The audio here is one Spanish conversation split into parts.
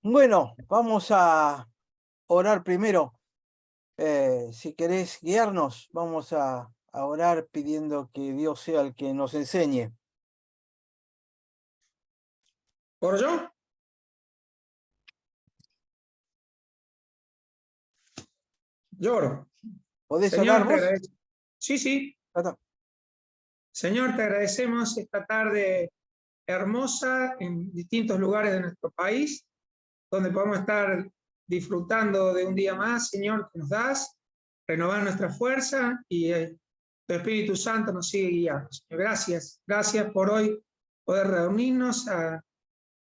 Bueno, vamos a orar primero. Si querés guiarnos, vamos a orar pidiendo que Dios sea el que nos enseñe. ¿Por yo? Lloro. ¿Podés orar Señor, te vos? agradecemos. Sí, sí. Tata. Señor, te agradecemos esta tarde hermosa en distintos lugares de nuestro país, donde podemos estar disfrutando de un día más, Señor, que nos das, renovar nuestra fuerza y tu Espíritu Santo nos sigue guiando. Señor, gracias. Gracias por hoy poder reunirnos a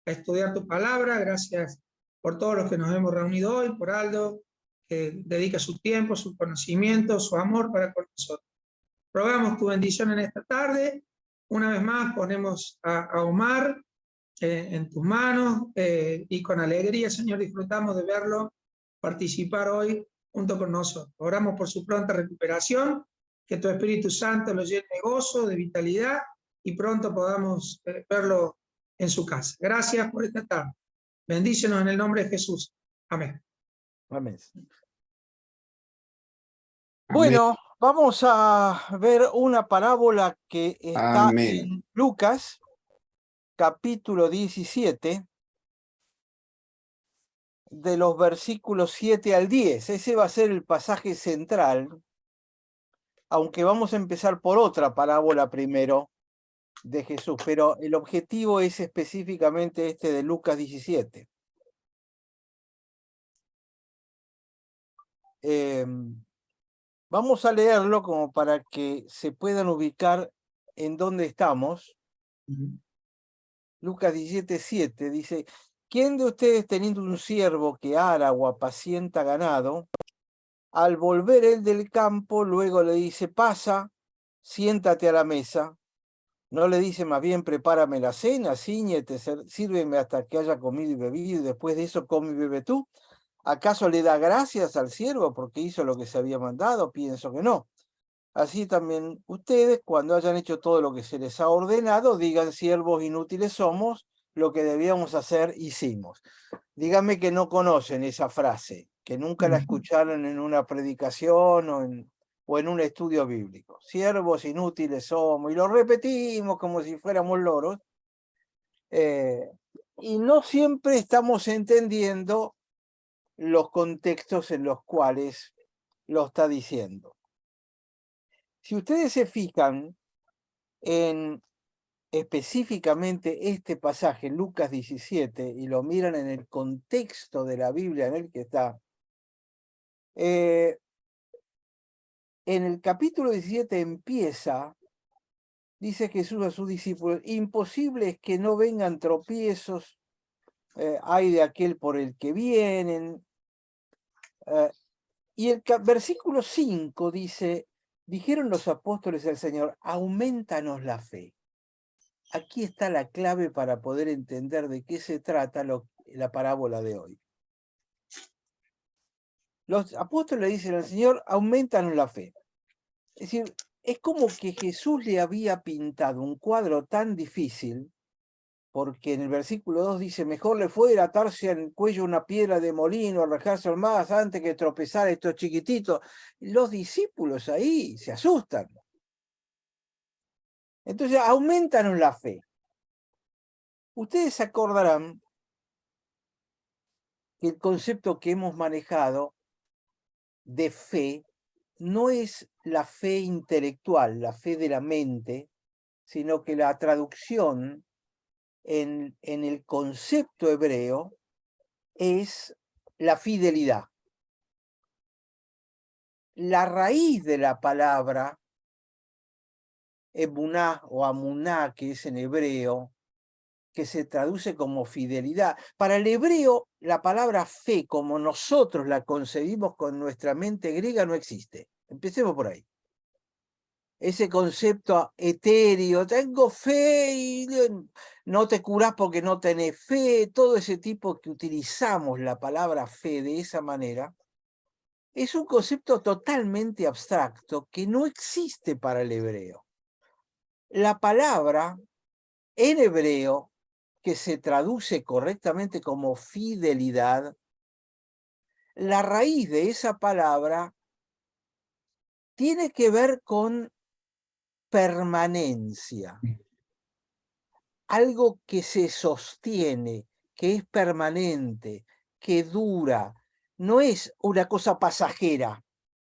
estudiar tu palabra. Gracias por todos los que nos hemos reunido hoy, por Aldo, que dedica su tiempo, su conocimiento, su amor para con nosotros. Rogamos tu bendición en esta tarde. Una vez más ponemos a Omar en tus manos y con alegría, Señor, disfrutamos de verlo participar hoy junto con nosotros. Oramos por su pronta recuperación, que tu Espíritu Santo lo llene de gozo, de vitalidad y pronto podamos verlo en su casa. Gracias por esta tarde. Bendícenos en el nombre de Jesús. Amén. Amén. Amén. Bueno, vamos a ver una parábola que está Amén. en Lucas, capítulo 17, de los versículos 7 al 10. Ese va a ser el pasaje central, aunque vamos a empezar por otra parábola primero de Jesús, pero el objetivo es específicamente este de Lucas 17. Vamos a leerlo como para que se puedan ubicar en dónde estamos. Lucas 17:7 dice: ¿Quién de ustedes, teniendo un siervo que ara o apacienta ganado, al volver él del campo, luego le dice, pasa, siéntate a la mesa? ¿No le dice más bien, prepárame la cena, cíñete, sírveme hasta que haya comido y bebido, y después de eso come y bebe tú? ¿Acaso le da gracias al siervo porque hizo lo que se había mandado? Pienso que no. Así también ustedes, cuando hayan hecho todo lo que se les ha ordenado, digan, siervos inútiles somos, lo que debíamos hacer hicimos. Díganme que no conocen esa frase, que nunca la escucharon en una predicación o en un estudio bíblico. Siervos inútiles somos, y lo repetimos como si fuéramos loros, y no siempre estamos entendiendo los contextos en los cuales lo está diciendo. Si ustedes se fijan en específicamente este pasaje, Lucas 17, y lo miran en el contexto de la Biblia en el que está, en el capítulo 17 empieza, dice Jesús a sus discípulos, imposible es que no vengan tropiezos, hay de aquel por el que vienen. Y el versículo 5 dice, dijeron los apóstoles al Señor, aumentanos la fe. Aquí está la clave para poder entender de qué se trata la parábola de hoy. Los apóstoles le dicen al Señor, aumentanos la fe. Es decir, es como que Jesús le había pintado un cuadro tan difícil, porque en el versículo 2 dice, mejor le fuera atarse al cuello una piedra de molino, arrojarse al mar antes que tropezar a estos chiquititos. Los discípulos ahí se asustan. Entonces, aumentanos la fe. Ustedes se acordarán que el concepto que hemos manejado de fe no es la fe intelectual, la fe de la mente, sino que la traducción en el concepto hebreo es la fidelidad. La raíz de la palabra emuná o amuná, que es en hebreo, que se traduce como fidelidad. Para el hebreo, la palabra fe, como nosotros la concebimos con nuestra mente griega, no existe. Empecemos por ahí. Ese concepto etéreo, tengo fe y no te curás porque no tenés fe, todo ese tipo que utilizamos la palabra fe de esa manera, es un concepto totalmente abstracto que no existe para el hebreo. La palabra en hebreo que se traduce correctamente como fidelidad, la raíz de esa palabra tiene que ver con permanencia, algo que se sostiene, que es permanente, que dura, no es una cosa pasajera.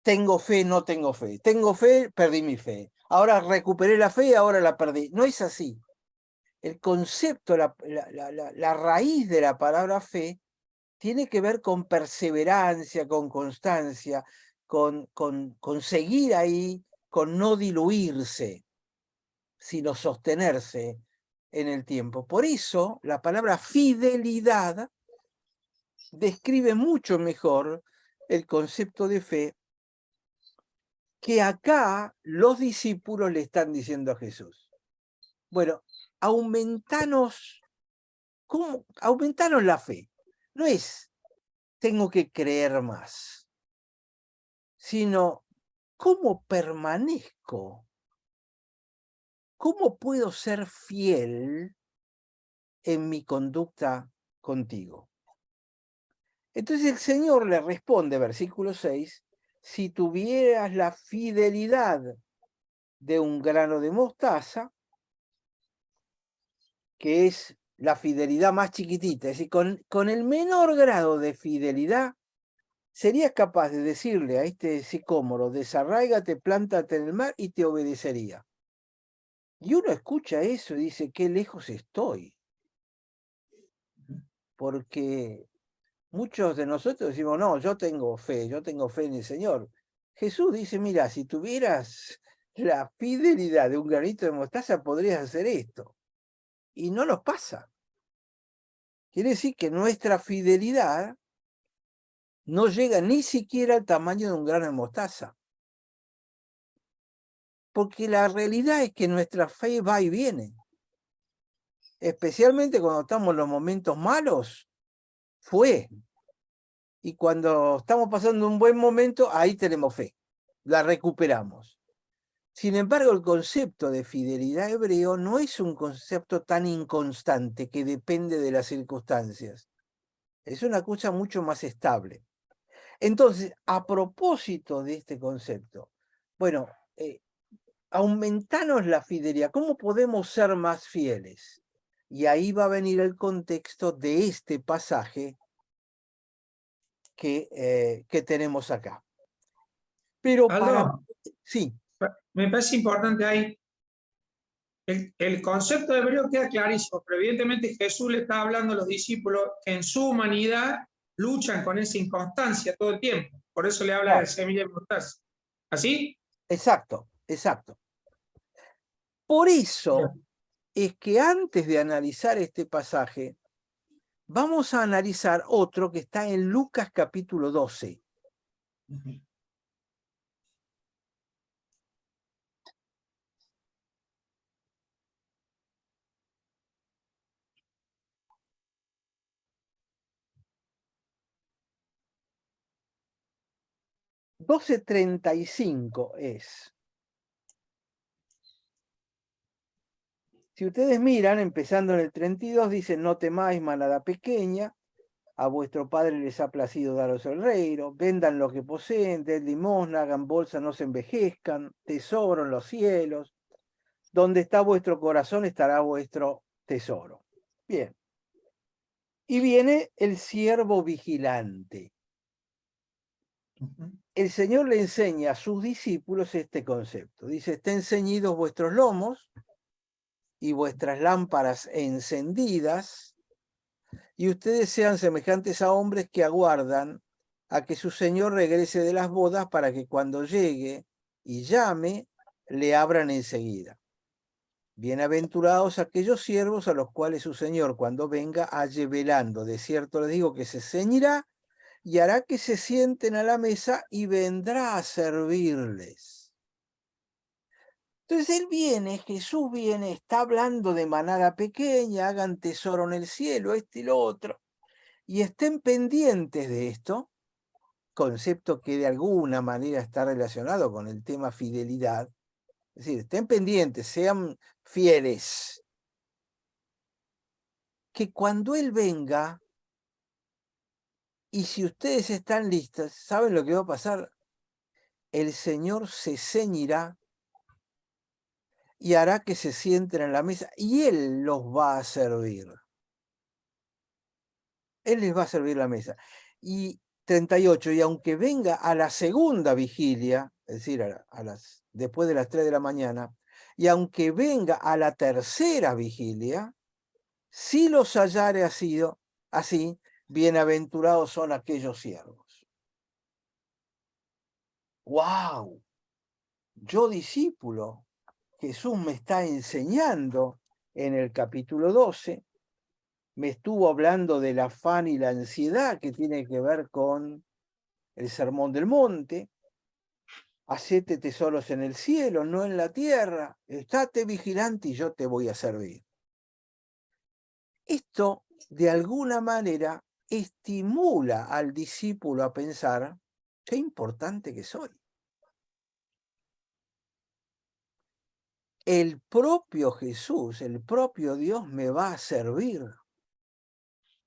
Tengo fe, no tengo fe. Tengo fe, perdí mi fe. Ahora recuperé la fe, ahora la perdí. No es así. El concepto, la raíz de la palabra fe tiene que ver con perseverancia, con constancia, con seguir ahí, con no diluirse, sino sostenerse en el tiempo. Por eso la palabra fidelidad describe mucho mejor el concepto de fe que acá los discípulos le están diciendo a Jesús. Bueno, aumentanos, aumentanos la fe. No es tengo que creer más, sino ¿cómo permanezco? ¿Cómo puedo ser fiel en mi conducta contigo? Entonces el Señor le responde, versículo 6, si tuvieras la fidelidad de un grano de mostaza, que es la fidelidad más chiquitita, es decir, con el menor grado de fidelidad, serías capaz de decirle a este sicómoro, desarráigate, plántate en el mar y te obedecería. Y uno escucha eso y dice, qué lejos estoy. Porque muchos de nosotros decimos, no, yo tengo fe en el Señor. Jesús dice, mira, si tuvieras la fidelidad de un granito de mostaza, podrías hacer esto. Y no nos pasa. Quiere decir que nuestra fidelidad no llega ni siquiera al tamaño de un grano de mostaza. Porque la realidad es que nuestra fe va y viene. Especialmente cuando estamos en los momentos malos, fue. Y cuando estamos pasando un buen momento, ahí tenemos fe. La recuperamos. Sin embargo, el concepto de fidelidad hebreo no es un concepto tan inconstante que depende de las circunstancias. Es una cosa mucho más estable. Entonces, a propósito de este concepto, bueno, aumentanos la fidelidad. ¿Cómo podemos ser más fieles? Y ahí va a venir el contexto de este pasaje que tenemos acá. Pero Aldo, sí, me parece importante ahí. El concepto de hebreo queda clarísimo, pero evidentemente Jesús le está hablando a los discípulos que en su humanidad luchan con esa inconstancia todo el tiempo. Por eso le habla de claro, semilla de mostaza. ¿Así? exacto, exacto. Por eso es que antes de analizar este pasaje, vamos a analizar otro que está en Lucas capítulo 12. 12:35 es. Si ustedes miran, empezando en el 32, dice, no temáis manada pequeña, a vuestro padre les ha placido daros el reino, vendan lo que poseen, den limosna, hagan bolsa, no se envejezcan, tesoro en los cielos, donde está vuestro corazón estará vuestro tesoro. Bien. Y viene el siervo vigilante. El Señor le enseña a sus discípulos este concepto. Dice, estén ceñidos vuestros lomos y vuestras lámparas encendidas, y ustedes sean semejantes a hombres que aguardan a que su Señor regrese de las bodas para que cuando llegue y llame, le abran enseguida. Bienaventurados aquellos siervos a los cuales su Señor cuando venga halle velando. De cierto les digo que se ceñirá y hará que se sienten a la mesa y vendrá a servirles. Entonces él viene, Jesús viene, está hablando de manada pequeña, hagan tesoro en el cielo, y lo otro, y estén pendientes de esto, concepto que de alguna manera está relacionado con el tema fidelidad. Es decir, estén pendientes, sean fieles. que cuando Él venga, y si ustedes están listas, ¿saben lo que va a pasar? El Señor se ceñirá y hará que se sienten en la mesa y Él los va a servir. Él les va a servir la mesa. Y 38, y aunque venga a la segunda vigilia, es decir, después de las 3 de la mañana, y aunque venga a la tercera vigilia, si los hallare así, bienaventurados son aquellos siervos. ¡Wow! Yo, discípulo, Jesús me está enseñando en el capítulo 12, me estuvo hablando del afán y la ansiedad que tiene que ver con el Sermón del Monte. Hacete tesoros en el cielo, no en la tierra. Estate vigilante y yo te voy a servir. Esto, de alguna manera, estimula al discípulo a pensar, qué importante que soy. El propio Jesús, el propio Dios me va a servir.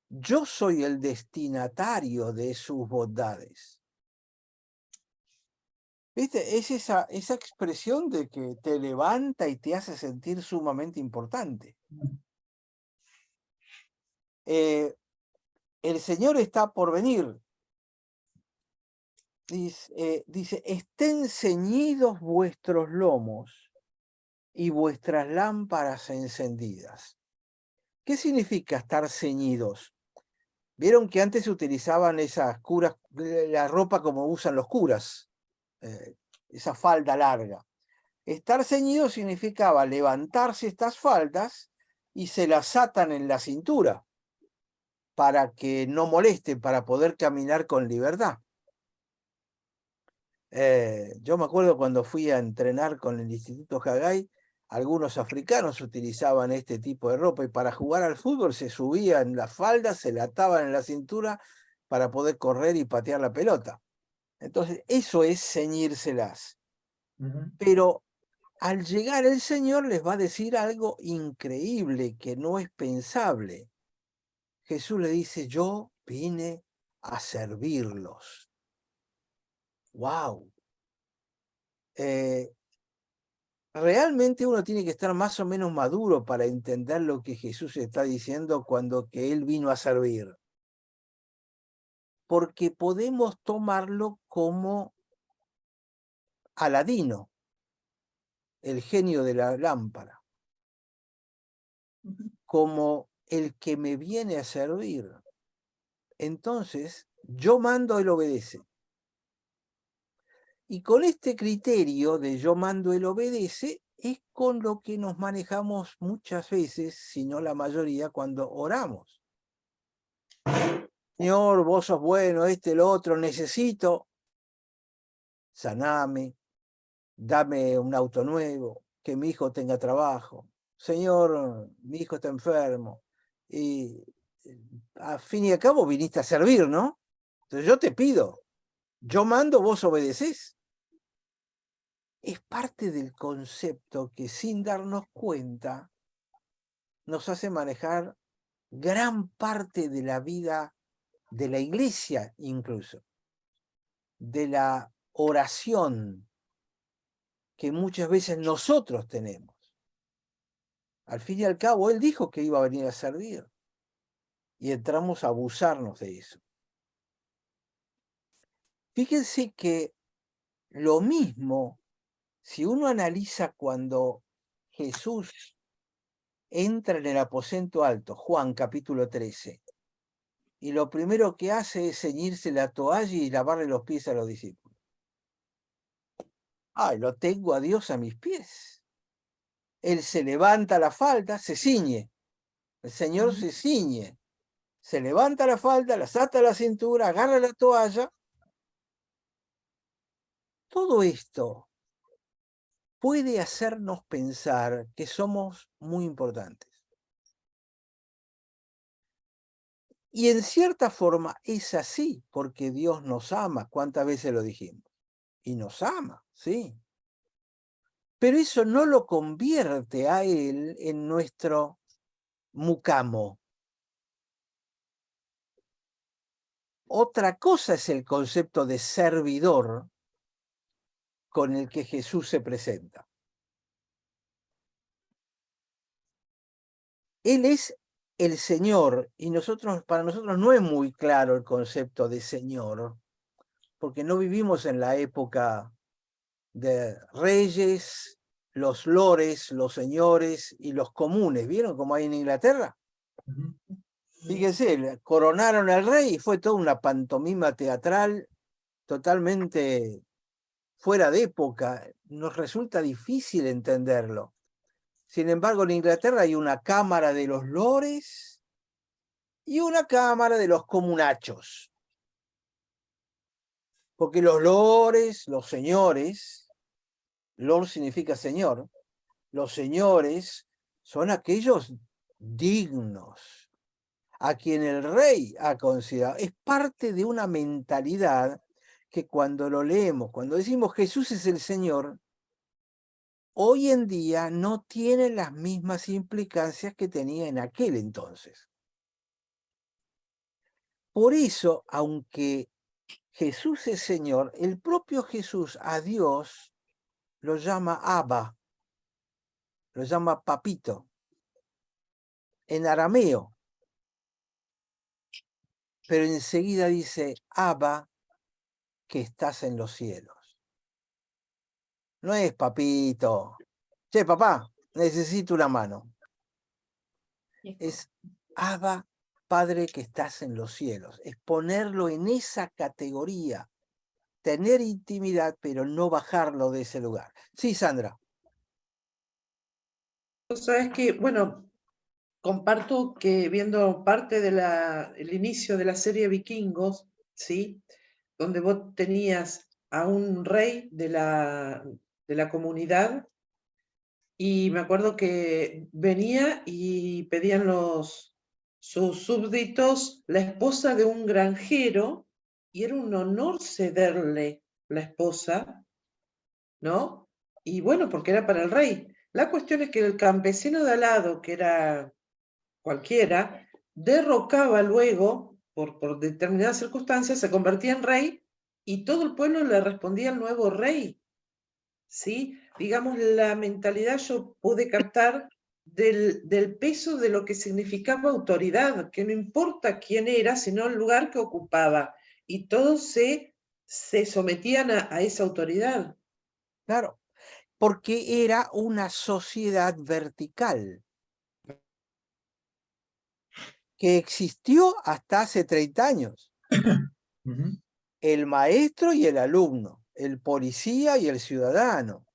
Yo soy el destinatario de sus bondades. ¿Viste? Es esa expresión de que te levanta y te hace sentir sumamente importante. El Señor está por venir. Dice, estén ceñidos vuestros lomos y vuestras lámparas encendidas. ¿Qué significa estar ceñidos? Vieron que antes se utilizaban esas curas, la ropa como usan los curas, esa falda larga. Estar ceñido significaba levantarse estas faldas y se las atan en la cintura para que no molesten, para poder caminar con libertad. Yo me acuerdo cuando fui a entrenar con el Instituto Haggai, algunos africanos utilizaban este tipo de ropa y para jugar al fútbol se subían las faldas, se la ataban en la cintura para poder correr y patear la pelota. Entonces, eso es ceñírselas. Pero al llegar el Señor les va a decir algo increíble que no es pensable. Jesús le dice, yo vine a servirlos. ¡Wow! Realmente uno tiene que estar más o menos maduro para entender lo que Jesús está diciendo cuando que Él vino a servir. Porque podemos tomarlo como Aladino, el genio de la lámpara, como el que me viene a servir. Entonces, yo mando, Él obedece. Y con este criterio de yo mando, Él obedece, es con lo que nos manejamos muchas veces, si no la mayoría, cuando oramos. Señor, vos sos bueno, lo otro, necesito, saname, dame un auto nuevo, que mi hijo tenga trabajo. Señor, mi hijo está enfermo. Y a fin y a cabo viniste a servir, ¿no? Entonces yo te pido, yo mando, vos obedecés. Es parte del concepto que sin darnos cuenta nos hace manejar gran parte de la vida de la iglesia incluso, de la oración que muchas veces nosotros tenemos. Al fin y al cabo, Él dijo que iba a venir a servir y entramos a abusarnos de eso. Fíjense que lo mismo, si uno analiza cuando Jesús entra en el aposento alto, Juan capítulo 13, y lo primero que hace es ceñirse la toalla y lavarle los pies a los discípulos. ¡Ay, lo tengo a Dios a mis pies! Él se levanta la falda, se ciñe. El Señor se ciñe. Se levanta la falda, las ata a la cintura, agarra la toalla. Todo esto puede hacernos pensar que somos muy importantes. Y en cierta forma es así, porque Dios nos ama. ¿Cuántas veces lo dijimos? Y nos ama, sí. Pero eso no lo convierte a Él en nuestro mucamo, Otra cosa es el concepto de servidor con el que Jesús se presenta. Él es el Señor y para nosotros no es muy claro el concepto de Señor, porque no vivimos en la época de reyes, los lores, los señores y los comunes. ¿Vieron cómo hay en Inglaterra? Fíjense, coronaron al rey y fue toda una pantomima teatral totalmente fuera de época. Nos resulta difícil entenderlo. Sin embargo, en Inglaterra hay una cámara de los lores y una cámara de los comunachos. Porque los lores, los señores, lord significa señor, los señores son aquellos dignos, a quien el rey ha considerado. Es parte de una mentalidad que cuando lo leemos, cuando decimos Jesús es el Señor, hoy en día no tiene las mismas implicancias que tenía en aquel entonces. Por eso, aunque Jesús es Señor, el propio Jesús a Dios lo llama Abba, lo llama papito, en arameo. Pero enseguida dice, Abba, que estás en los cielos. No es papito. Che, papá, necesito una mano. Es Abba, Padre que estás en los cielos. Es ponerlo en esa categoría. Tener intimidad, pero no bajarlo de ese lugar. Sí, Sandra. Sabes que, bueno, comparto que viendo parte del inicio de la serie Vikingos, ¿sí? Donde vos tenías a un rey de la comunidad y me acuerdo que venía y pedían sus súbditos la esposa de un granjero y era un honor cederle la esposa, ¿no? Y bueno, porque era para el rey. La cuestión es que el campesino de al lado, que era cualquiera, derrocaba luego, por determinadas circunstancias, se convertía en rey y todo el pueblo le respondía al nuevo rey. ¿Sí? Digamos, la mentalidad yo pude captar del peso de lo que significaba autoridad, que no importa quién era, sino el lugar que ocupaba, y todos se sometían a esa autoridad. Claro, porque era una sociedad vertical que existió hasta hace 30 años. El maestro y el alumno, el policía y el ciudadano,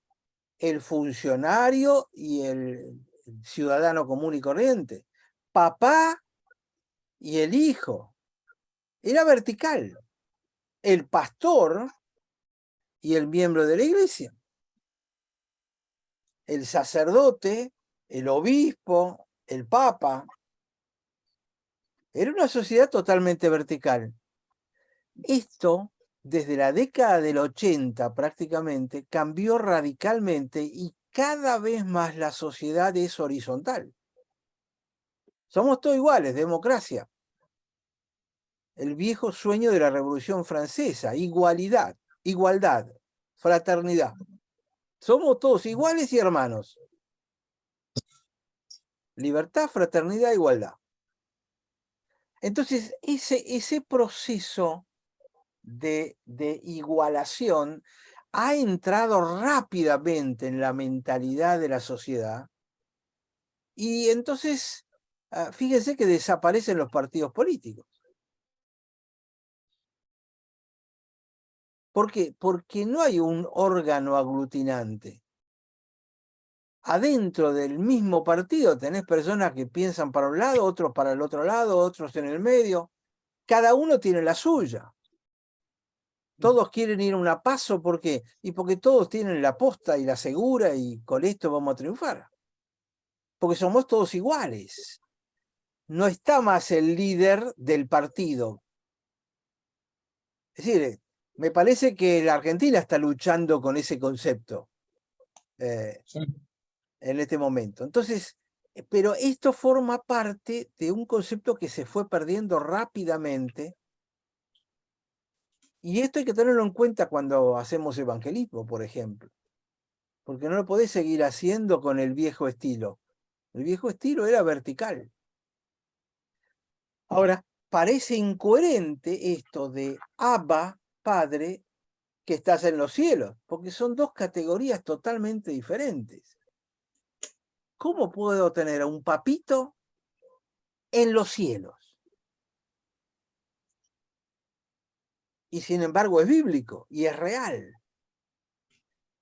el funcionario y el ciudadano común y corriente, papá y el hijo. Era vertical. El pastor y el miembro de la iglesia. El sacerdote, el obispo, el papa. Era una sociedad totalmente vertical. Esto, desde la década del 80 prácticamente, cambió radicalmente y cada vez más la sociedad es horizontal. Somos todos iguales, democracia. El viejo sueño de la Revolución Francesa, igualdad, fraternidad. Somos todos iguales y hermanos. Libertad, fraternidad, igualdad. Entonces, ese proceso de igualación ha entrado rápidamente en la mentalidad de la sociedad y entonces, fíjense que desaparecen los partidos políticos. ¿Por qué? Porque no hay un órgano aglutinante. Adentro del mismo partido tenés personas que piensan para un lado, otros para el otro lado, otros en el medio. Cada uno tiene la suya. Todos quieren ir a una paso, ¿por qué? Y porque todos tienen la posta y la segura y con esto vamos a triunfar. Porque somos todos iguales. No está más el líder del partido. Es decir, me parece que la Argentina está luchando con ese concepto Sí. en este momento. Entonces, pero esto forma parte de un concepto que se fue perdiendo rápidamente Y esto hay que tenerlo en cuenta cuando hacemos evangelismo, por ejemplo. Porque no lo podés seguir haciendo con el viejo estilo. El viejo estilo era vertical. Ahora, parece incoherente esto de Abba, Padre, que estás en los cielos, porque son dos categorías totalmente diferentes. ¿Cómo puedo tener a un papito en los cielos? Y sin embargo es bíblico y es real.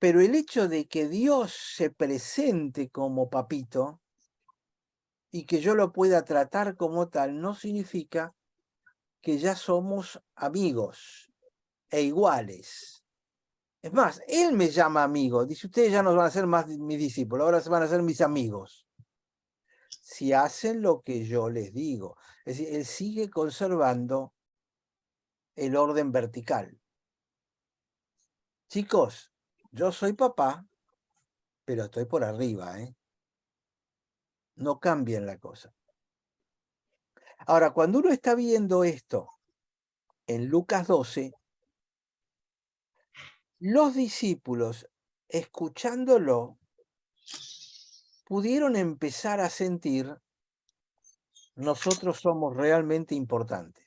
Pero el hecho de que Dios se presente como papito y que yo lo pueda tratar como tal no significa que ya somos amigos e iguales. Es más, Él me llama amigo. Dice, ustedes ya no van a ser más mis discípulos, ahora se van a ser mis amigos. Si hacen lo que yo les digo. Es decir, Él sigue conservando el orden vertical. Chicos, yo soy papá, pero estoy por arriba, ¿eh? No cambien la cosa. Ahora, cuando uno está viendo esto en Lucas 12, los discípulos, escuchándolo, pudieron empezar a sentir, nosotros somos realmente importantes.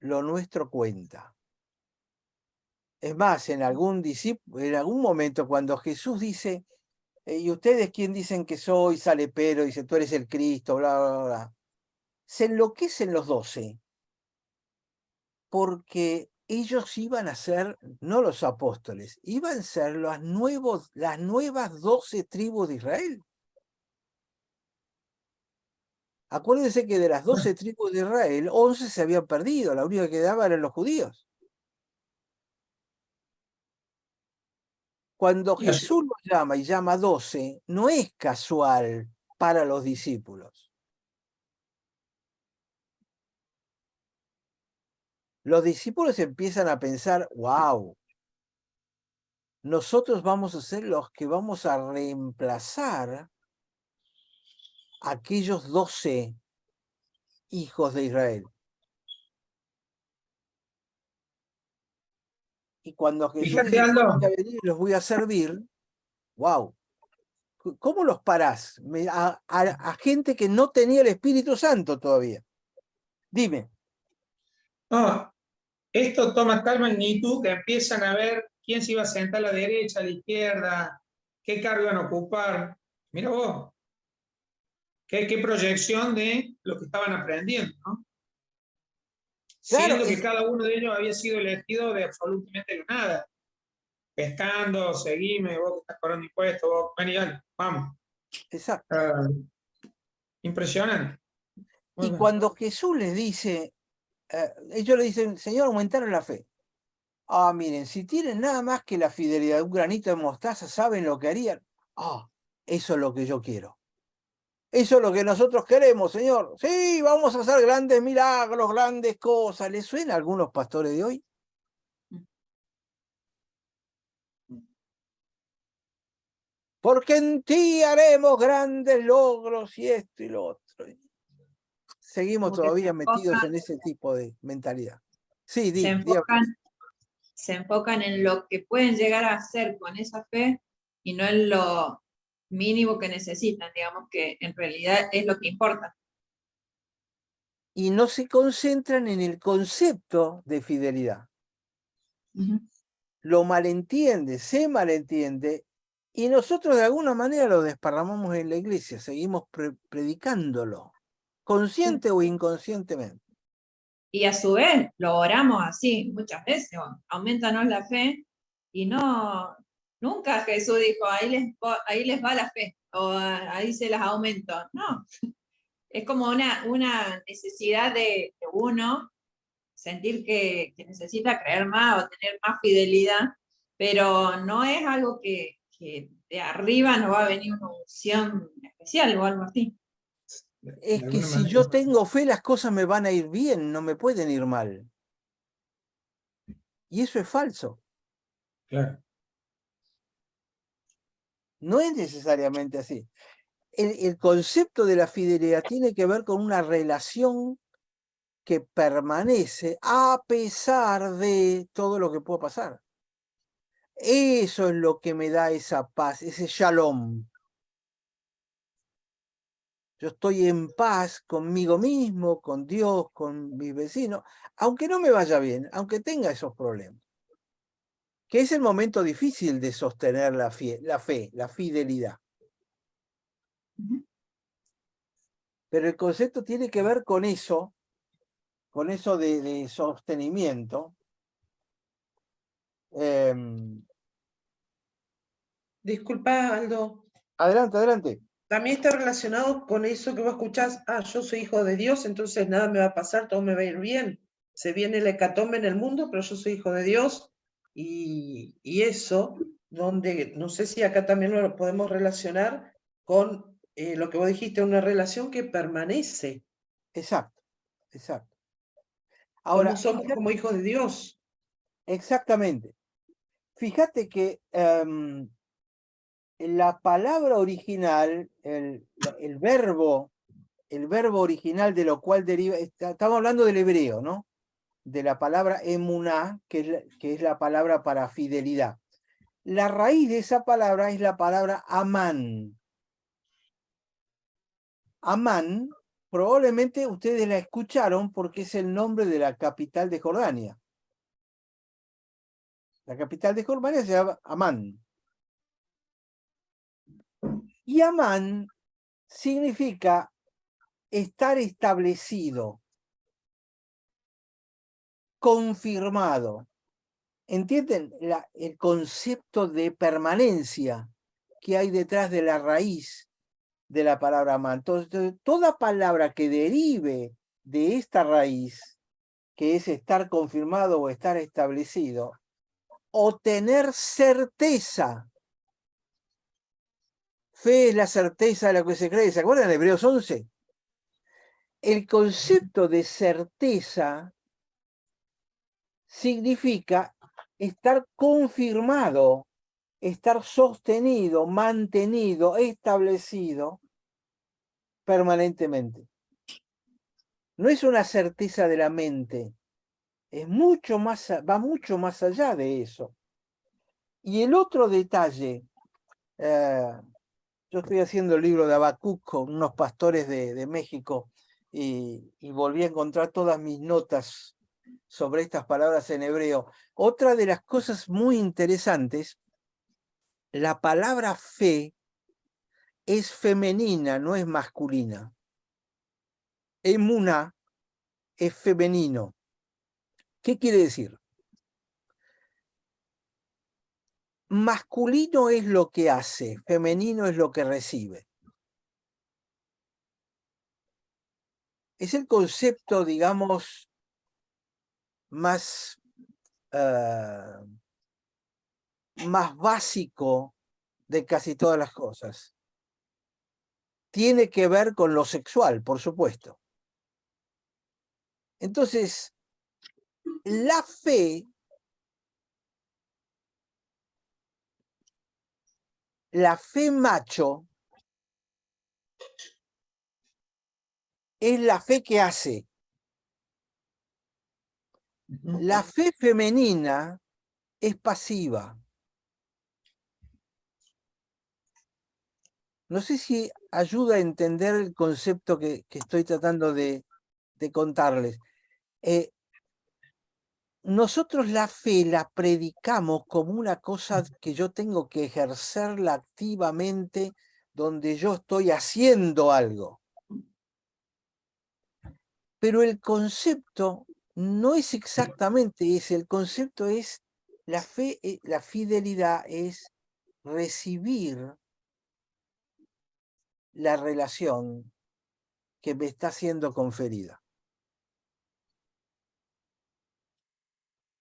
Lo nuestro cuenta. Es más, en algún momento cuando Jesús dice, ¿y ustedes quién dicen que soy? Sale Pedro, dice, tú eres el Cristo, bla, bla, bla. Se enloquecen los 12, porque ellos iban a ser, no los apóstoles, iban a ser las nuevas 12 tribus de Israel. Acuérdense que de las 12 tribus de Israel, 11 se habían perdido, la única que quedaba eran los judíos. Cuando Y a su, Jesús los llama y llama 12, no es casual para los discípulos. Los discípulos empiezan a pensar, wow, nosotros vamos a ser los que vamos a reemplazar a aquellos 12 hijos de Israel. Y cuando Jesús fíjate, dice, yo Aldo, voy a venir y los voy a servir, wow, ¿cómo los parás? A gente que no tenía el Espíritu Santo todavía. Dime. no, esto toma tal magnitud que empiezan a ver quién se iba a sentar a la derecha, a la izquierda, qué cargo iban a ocupar. Mira vos, qué proyección de lo que estaban aprendiendo, ¿no? Claro, Siendo que cada uno de ellos había sido elegido de absolutamente la nada. Pescando, seguime, vos que estás cobrando impuestos, vos, vení, dale, vamos. exacto. Ah, impresionante. Muy Y bueno. cuando Jesús les dice, ellos le dicen, Señor, aumentaron la fe. Ah, miren, si tienen nada más que la fidelidad de un granito de mostaza, ¿saben lo que harían? Ah, eso es lo que yo quiero. Eso es lo que nosotros queremos, Señor. Sí, vamos a hacer grandes milagros, grandes cosas. ¿Les suena a algunos pastores de hoy? Porque en ti haremos grandes logros y esto y lo otro. Seguimos Como que todavía metidos en ese tipo de mentalidad. Sí, se dígame. enfocan en lo que pueden llegar a hacer con esa fe y no en lo mínimo que necesitan, digamos que en realidad es lo que importa. Y no se concentran en el concepto de fidelidad. Ujú. Lo malentiende, se malentiende, y nosotros de alguna manera lo desparramamos en la iglesia, seguimos predicándolo, consciente o inconscientemente. Y a su vez lo oramos así muchas veces, aumentanos la fe, y no, nunca Jesús dijo, ahí les va la fe, o ahí se las aumento. No, es como una necesidad de uno sentir que necesita creer más o tener más fidelidad, pero no es algo que de arriba no va a venir una unción especial o algo así. Es De que alguna si manera. yo tengo fe, las cosas me van a ir bien, no me pueden ir mal. Y eso es falso. Claro. No es necesariamente así. El concepto de la fidelidad tiene que ver con una relación que permanece a pesar de todo lo que pueda pasar. Eso es lo que me da esa paz, ese shalom. Yo estoy en paz conmigo mismo, con Dios, con mis vecinos, aunque no me vaya bien, aunque tenga esos problemas. Que es el momento difícil de sostener la fe, la fidelidad. Pero el concepto tiene que ver con eso de sostenimiento. Disculpa, Aldo. Adelante, adelante. También está relacionado con eso que vos escuchás, yo soy hijo de Dios, entonces nada me va a pasar, todo me va a ir bien. Se viene el hecatombe en el mundo, pero yo soy hijo de Dios. Y eso, donde, no sé si acá también lo podemos relacionar con lo que vos dijiste, una relación que permanece. Exacto, exacto. Ahora, Como somos como hijos de Dios. exactamente. Fíjate que la palabra original, el verbo original de lo cual deriva, estamos hablando del hebreo, ¿no? De la palabra emuná, que es la palabra para fidelidad. La raíz de esa palabra es la palabra amán. Amán, probablemente ustedes la escucharon porque es el nombre de la capital de Jordania. La capital de Jordania se llama Amán. Y Amán significa estar establecido, confirmado. ¿Entienden el concepto de permanencia que hay detrás de la raíz de la palabra Amán? Entonces, toda palabra que derive de esta raíz, que es estar confirmado o estar establecido, o tener certeza. Fe es la certeza de lo que se cree. ¿Se acuerdan de Hebreos 11? El concepto de certeza significa estar confirmado, estar sostenido, mantenido, establecido permanentemente. No es una certeza de la mente, es mucho más, va mucho más allá de eso. Y el otro detalle, yo estoy haciendo el libro de Habacuc con unos pastores de México y volví a encontrar todas mis notas sobre estas palabras en hebreo. Otra de las cosas muy interesantes, la palabra fe es femenina, no es masculina. Emuná es femenino. ¿Qué quiere decir? Masculino es lo que hace, femenino es lo que recibe. Es el concepto, digamos, más básico de casi todas las cosas. Tiene que ver con lo sexual, por supuesto. Entonces, la fe macho es la fe que hace. La fe femenina es pasiva. No sé si ayuda a entender el concepto que estoy tratando de contarles. Nosotros la fe la predicamos como una cosa que yo tengo que ejercerla activamente, donde yo estoy haciendo algo. Pero el concepto no es exactamente ese, el concepto es la fe, la fidelidad es recibir la relación que me está siendo conferida.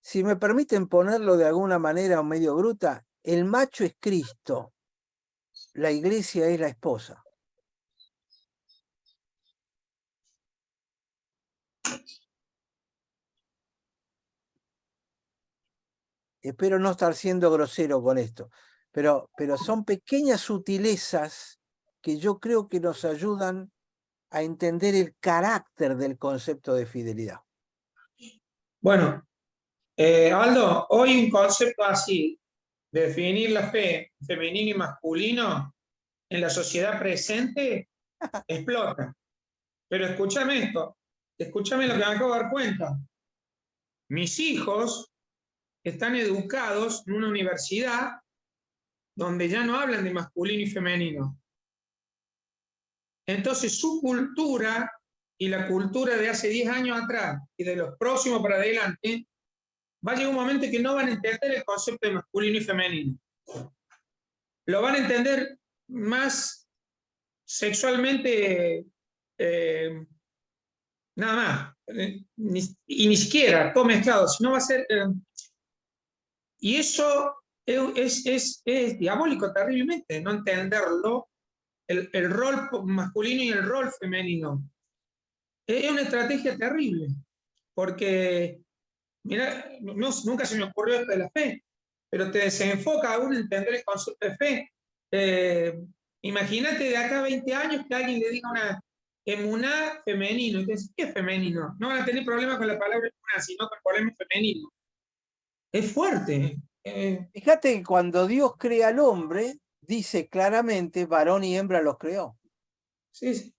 Si me permiten ponerlo de alguna manera o medio bruta, el macho es Cristo, la iglesia es la esposa. Espero no estar siendo grosero con esto, pero son pequeñas sutilezas que yo creo que nos ayudan a entender el carácter del concepto de fidelidad. Bueno, Aldo, hoy un concepto así, de definir la fe femenino y masculino en la sociedad presente, explota. Pero escúchame esto, escúchame lo que me acabo de dar cuenta. Mis hijos están educados en una universidad donde ya no hablan de masculino y femenino. Entonces su cultura y la cultura de hace 10 años atrás y de los próximos para adelante, va a llegar un momento que no van a entender el concepto de masculino y femenino. Lo van a entender más sexualmente, nada más, y ni siquiera todo mezclado, sino va a ser... y eso es diabólico terriblemente, no entenderlo, el rol masculino y el rol femenino. Es una estrategia terrible, porque, mira, nunca se me ocurrió esto de la fe, pero te desenfoca aún entender el concepto de fe. Imagínate de acá a 20 años que alguien le diga una emuná femenino, y te dice, ¿qué es femenino? No van a tener problemas con la palabra emuná, sino con el problema femenino. Es fuerte. Fíjate que cuando Dios crea al hombre, dice claramente, varón y hembra los creó. Sí, sí.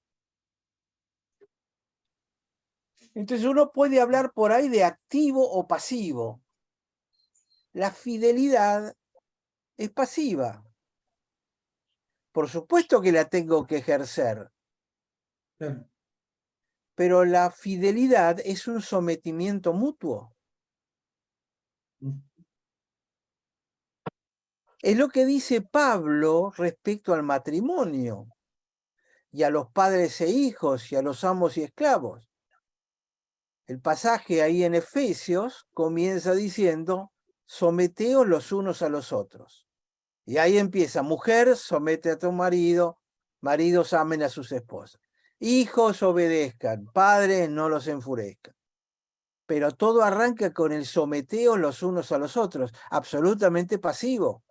Entonces uno puede hablar por ahí de activo o pasivo. La fidelidad es pasiva. Por supuesto que la tengo que ejercer, Claro. pero la fidelidad es un sometimiento mutuo. Es lo que dice Pablo respecto al matrimonio y a los padres e hijos y a los amos y esclavos. El pasaje ahí en Efesios comienza diciendo, someteos los unos a los otros. Y ahí empieza, mujer, somete a tu marido, maridos amen a sus esposas. Hijos obedezcan, padres no los enfurezcan. Pero todo arranca con el someteos los unos a los otros, absolutamente pasivo.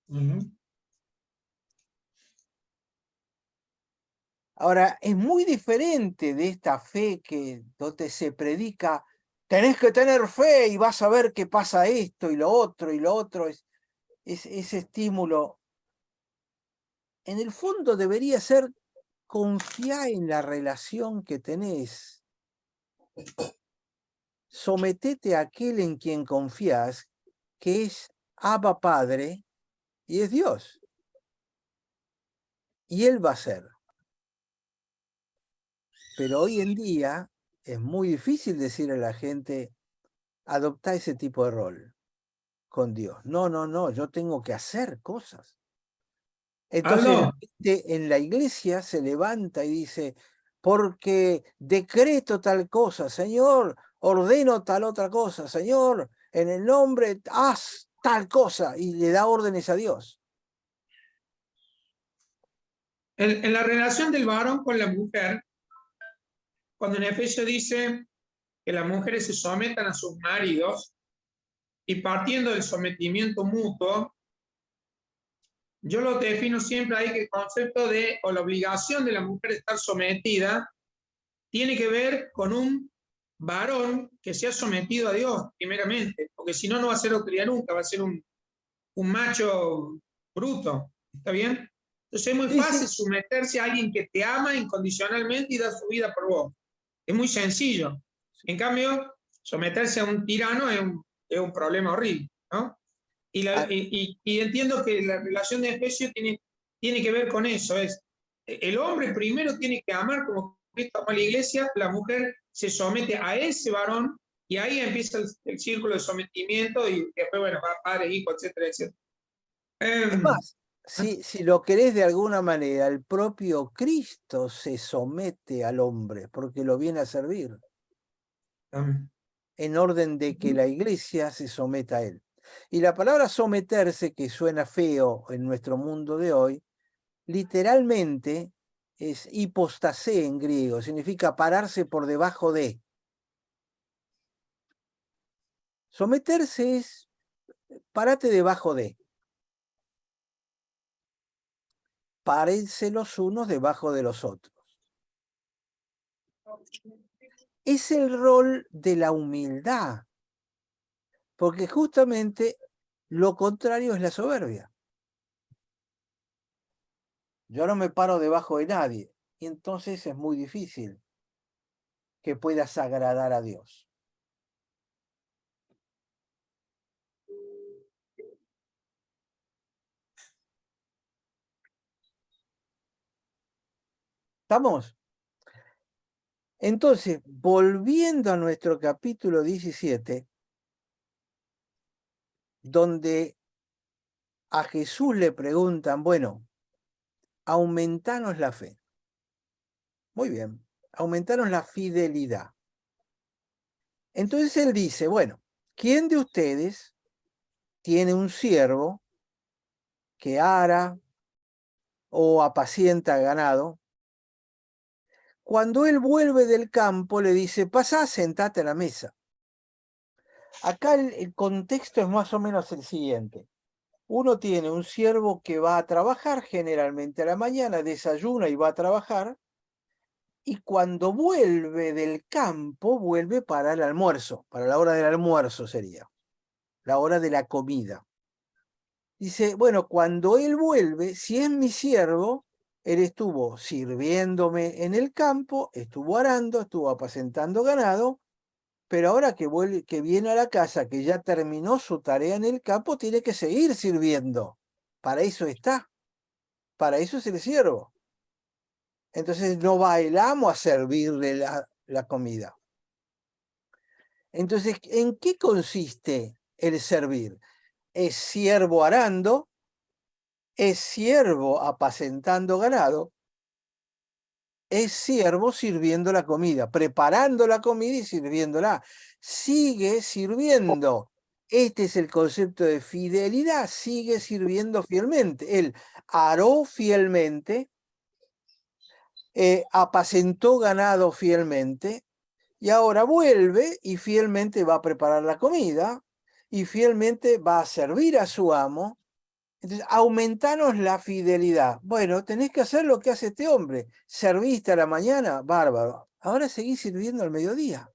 Uh-huh. Ahora, es muy diferente de esta fe que donde se predica, tenés que tener fe y vas a ver qué pasa esto y lo otro, es ese estímulo. En el fondo debería ser confiar en la relación que tenés. Sometete a aquel en quien confías, que es Abba Padre y es Dios. Y Él va a ser. Pero hoy en día es muy difícil decirle a la gente, adopta ese tipo de rol con Dios. No, yo tengo que hacer cosas. Entonces la Aldo, gente en la iglesia se levanta y dice, porque decreto tal cosa, Señor, ordeno tal otra cosa, Señor, en el nombre, haz tal cosa, y le da órdenes a Dios. en la relación del varón con la mujer, cuando en Efesios dice que las mujeres se sometan a sus maridos y partiendo del sometimiento mutuo, yo lo defino siempre ahí que el concepto de, o la obligación de la mujer de estar sometida, tiene que ver con un varón que se ha sometido a Dios, primeramente, porque si no, no va a ser autoridad nunca, va a ser un macho bruto, ¿está bien? Entonces es muy Sí, fácil sí. someterse a alguien que te ama incondicionalmente y da su vida por vos. Es muy sencillo. En cambio, someterse a un tirano es un problema horrible, ¿no? Y entiendo que la relación de Efesios tiene que ver con eso. El hombre primero tiene que amar como Cristo amó a la iglesia, la mujer se somete a ese varón y ahí empieza el círculo de sometimiento y después, bueno, padre, hijo, etcétera, etcétera. Es más, si lo querés de alguna manera, el propio Cristo se somete al hombre porque lo viene a servir, en orden de que la iglesia se someta a él. Y la palabra someterse, que suena feo en nuestro mundo de hoy, literalmente es hipostasé en griego, significa pararse por debajo de. Someterse es parate debajo de. párense los unos debajo de los otros. Es el rol de la humildad, porque justamente lo contrario es la soberbia. Yo no me paro debajo de nadie, y entonces es muy difícil que puedas agradar a Dios. ¿Estamos? Entonces, volviendo a nuestro capítulo 17, donde a Jesús le preguntan, bueno, aumentanos la fe. Muy bien, aumentanos la fidelidad. Entonces él dice, bueno, ¿quién de ustedes tiene un siervo que ara o apacienta ganado? Cuando él vuelve del campo le dice, pasá, sentate a la mesa. Acá el contexto es más o menos el siguiente. Uno tiene un siervo que va a trabajar generalmente a la mañana, desayuna y va a trabajar, y cuando vuelve del campo, vuelve para el almuerzo, para la hora del almuerzo sería, la hora de la comida. Dice, bueno, cuando él vuelve, si es mi siervo, él estuvo sirviéndome en el campo, estuvo arando, estuvo apacentando ganado, pero ahora que vuelve, que viene a la casa, que ya terminó su tarea en el campo, tiene que seguir sirviendo. Para eso está, para eso es el siervo. Entonces no va el amo a servirle la comida. Entonces, ¿en qué consiste el servir? Es siervo arando, es siervo apacentando ganado, es siervo sirviendo la comida, preparando la comida y sirviéndola. Sigue sirviendo. Este es el concepto de fidelidad, sigue sirviendo fielmente. Él aró fielmente, apacentó ganado fielmente, y ahora vuelve y fielmente va a preparar la comida y fielmente va a servir a su amo. Entonces, aumentanos la fidelidad. Bueno, tenés que hacer lo que hace este hombre. Serviste a la mañana, bárbaro. Ahora seguís sirviendo al mediodía.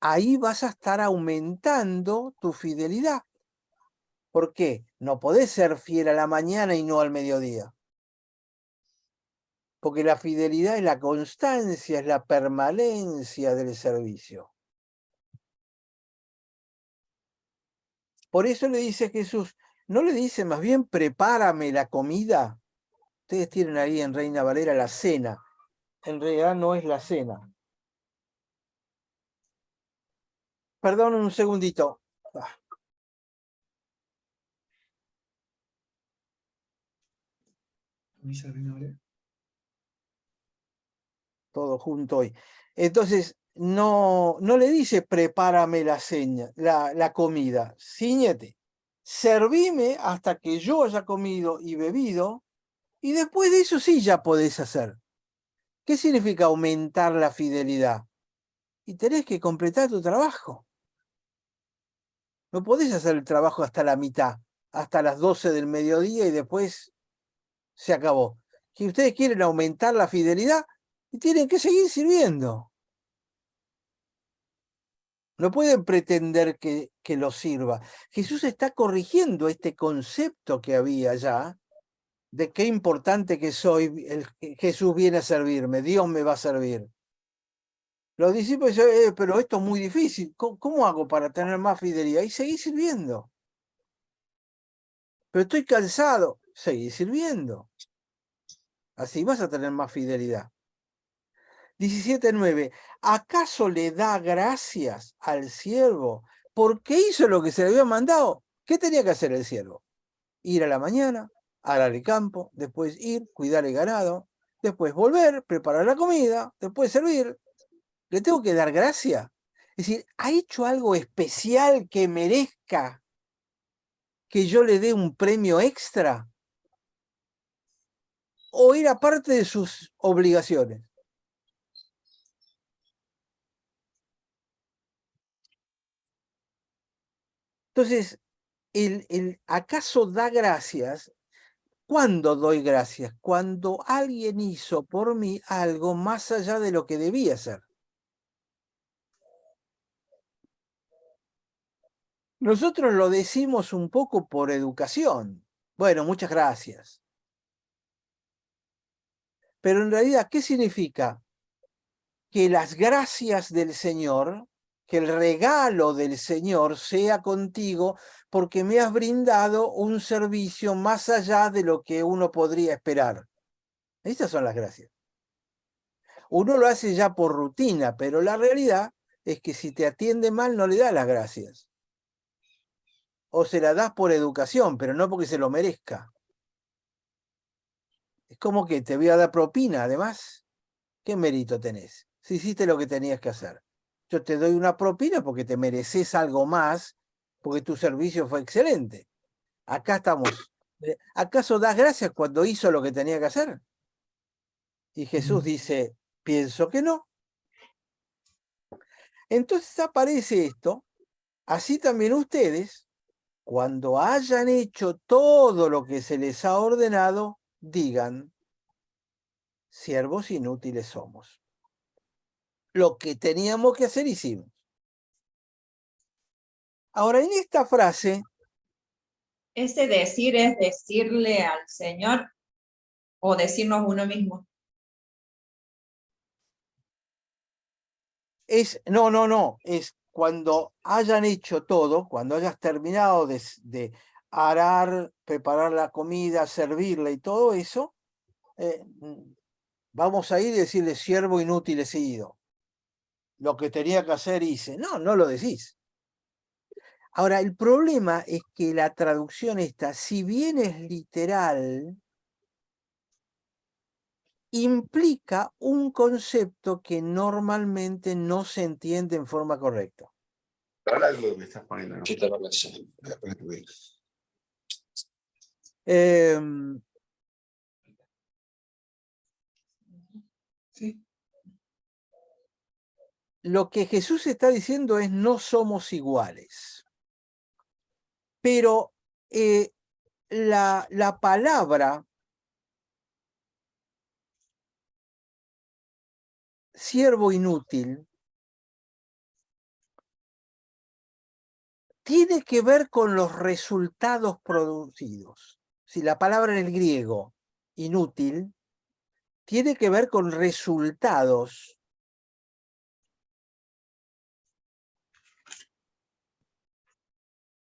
Ahí vas a estar aumentando tu fidelidad. ¿Por qué? No podés ser fiel a la mañana y no al mediodía. Porque la fidelidad es la constancia, es la permanencia del servicio. Por eso le dice Jesús, no le dice más bien prepárame la comida. Ustedes tienen ahí en Reina Valera la cena. En realidad no es la cena. Perdón un segundito. Todo junto hoy. Entonces, no le dice prepárame la comida. Ciñete. Servime hasta que yo haya comido y bebido, y después de eso sí ya podés hacer. ¿Qué significa aumentar la fidelidad? Y tenés que completar tu trabajo. No podés hacer el trabajo hasta la mitad, hasta las 12 del mediodía y después se acabó. Si ustedes quieren aumentar la fidelidad, tienen que seguir sirviendo. No pueden pretender que lo sirva. Jesús está corrigiendo este concepto que había ya, de qué importante que soy, Jesús viene a servirme, Dios me va a servir. Los discípulos dicen, pero esto es muy difícil, ¿cómo hago para tener más fidelidad? Y seguí sirviendo. Pero estoy cansado, seguí sirviendo. Así vas a tener más fidelidad. 17:9. ¿Acaso le da gracias al siervo porque hizo lo que se le había mandado? ¿Qué tenía que hacer el siervo? Ir a la mañana, arar el campo, después ir, cuidar el ganado, después volver, preparar la comida, después servir. ¿Le tengo que dar gracia? Es decir, ¿ha hecho algo especial que merezca que yo le dé un premio extra? ¿O era parte de sus obligaciones? Entonces, ¿acaso da gracias? ¿Cuándo doy gracias? Cuando alguien hizo por mí algo más allá de lo que debía hacer. Nosotros lo decimos un poco por educación. Bueno, muchas gracias. Pero en realidad, ¿qué significa? Que las gracias del Señor, que el regalo del Señor sea contigo porque me has brindado un servicio más allá de lo que uno podría esperar. Estas son las gracias. Uno lo hace ya por rutina, pero la realidad es que si te atiende mal no le das las gracias. O se la das por educación, pero no porque se lo merezca. Es como que te voy a dar propina, además. ¿Qué mérito tenés? Si hiciste lo que tenías que hacer. Yo te doy una propina porque te mereces algo más, porque tu servicio fue excelente. Acá estamos. ¿Acaso das gracias cuando hizo lo que tenía que hacer? Y Jesús dice, pienso que no. Entonces aparece esto, así también ustedes, cuando hayan hecho todo lo que se les ha ordenado, digan, siervos inútiles somos. Lo que teníamos que hacer hicimos. Ahora, en esta frase, Ese decir es decirle al Señor o decirnos uno mismo. no, es cuando hayan hecho todo, cuando hayas terminado de arar, preparar la comida, servirla y todo eso, vamos a ir y decirle, siervo inútil he sido. Lo que tenía que hacer hice. No, no lo decís. Ahora, el problema es que la traducción esta, si bien es literal, implica un concepto que normalmente no se entiende en forma correcta. Ahora lo que me estás poniendo, ¿no? Sí. Lo que Jesús está diciendo es no somos iguales. Pero la palabra siervo inútil tiene que ver con los resultados producidos. Si la palabra en el griego inútil tiene que ver con resultados.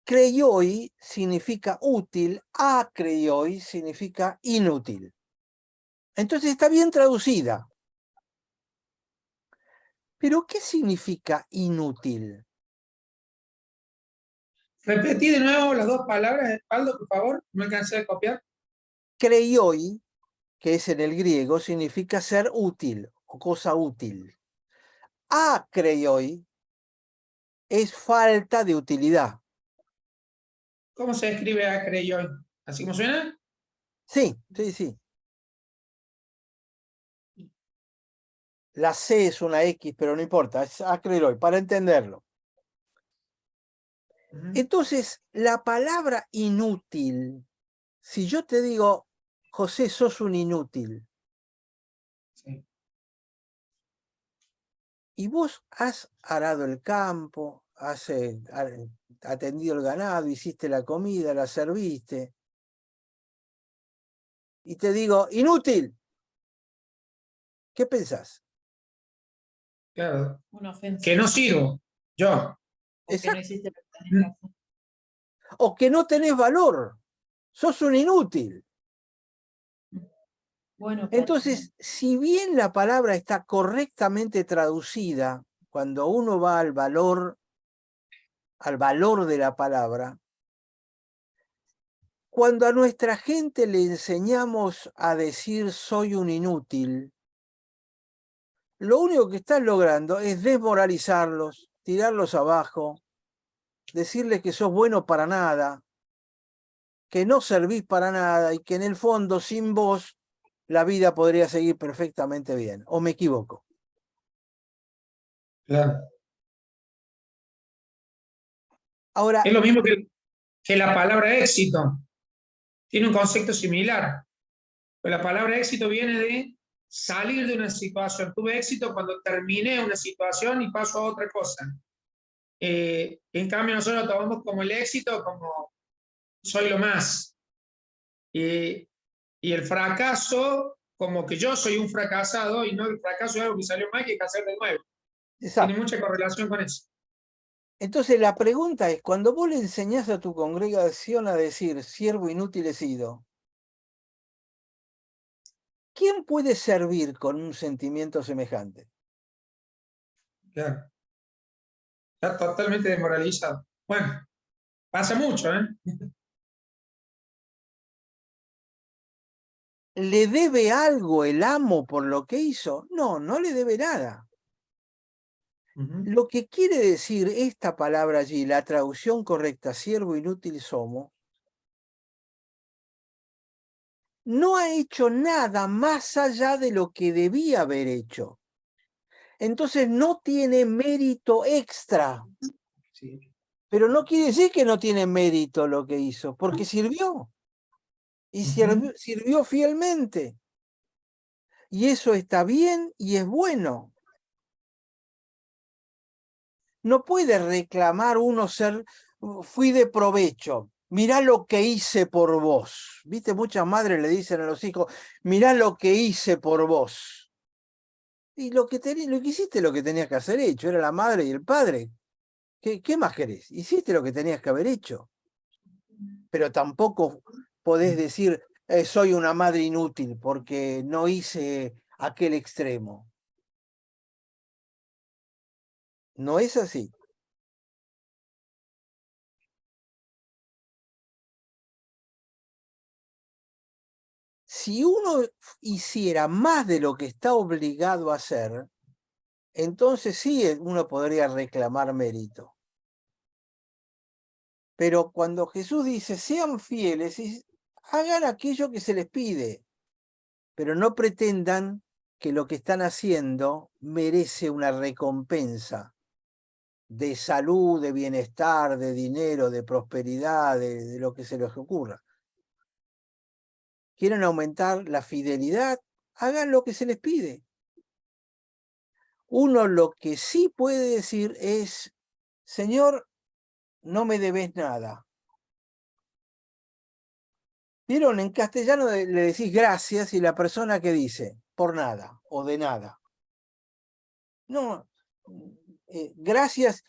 Kreioi significa útil, akreioi significa inútil. Entonces está bien traducida. ¿Pero qué significa inútil? Repetí de nuevo las dos palabras, Aldo, por favor. No alcancé a copiar. Kreioi, que es en el griego, significa ser útil o cosa útil. Akreioi es falta de utilidad. ¿Cómo se escribe acreyoi? ¿Así como suena? Sí, sí, sí. La C es una X, pero no importa, es akreioi, para entenderlo. Entonces, la palabra inútil, si yo te digo, José, sos un inútil, Sí. y vos has arado el campo, has atendido el ganado, hiciste la comida, la serviste, y te digo, inútil, ¿qué pensás? Claro. Una ofensa. Que no sirvo. Yo. O que no hiciste lo que tenías que hacer. O que no tenés valor, sos un inútil. Bueno, Entonces, si bien la palabra está correctamente traducida, cuando uno va al valor de la palabra, cuando a nuestra gente le enseñamos a decir soy un inútil, lo único que estás logrando es desmoralizarlos, tirarlos abajo, decirles que sos bueno para nada, que no servís para nada y que en el fondo sin vos la vida podría seguir perfectamente bien. ¿O me equivoco? Claro. Ahora, Es lo mismo que la palabra éxito. tiene un concepto similar. Pero la palabra éxito viene de salir de una situación. Tuve éxito cuando terminé una situación y paso a otra cosa. En cambio, nosotros lo tomamos como el éxito, como soy lo más. Y el fracaso, como que yo soy un fracasado, y no, el fracaso es algo que salió mal y hay que hacer de nuevo. Exacto. Tiene mucha correlación con eso. Entonces la pregunta es, cuando vos le enseñás a tu congregación a decir, siervo inútil he sido, ¿quién puede servir con un sentimiento semejante? Claro. Está totalmente desmoralizado. Bueno, pasa mucho, ¿eh? ¿Le debe algo el amo por lo que hizo? No, no le debe nada. Lo que quiere decir esta palabra allí, la traducción correcta, siervo inútil somos, no ha hecho nada más allá de lo que debía haber hecho. Entonces no tiene mérito extra. Sí. Pero no quiere decir que no tiene mérito lo que hizo, porque sirvió. Y sirvió fielmente. Y eso está bien y es bueno. No puede reclamar uno ser, fui de provecho. Mirá lo que hice por vos. Viste, muchas madres le dicen a los hijos, mirá lo que hice por vos. Y lo que hiciste lo que tenías que hacer hecho, era la madre y el padre. ¿Qué más querés? Hiciste lo que tenías que haber hecho. Pero tampoco podés decir, soy una madre inútil porque no hice aquel extremo. No es así. Si uno hiciera más de lo que está obligado a hacer, entonces sí uno podría reclamar mérito. Pero cuando Jesús dice, sean fieles, hagan aquello que se les pide, pero no pretendan que lo que están haciendo merece una recompensa de salud, de bienestar, de dinero, de prosperidad, de lo que se les ocurra. ¿Quieren aumentar la fidelidad? Hagan lo que se les pide. Uno lo que sí puede decir es, Señor, no me debes nada. ¿Vieron? En castellano le decís gracias y la persona que dice, por nada o de nada. No, gracias,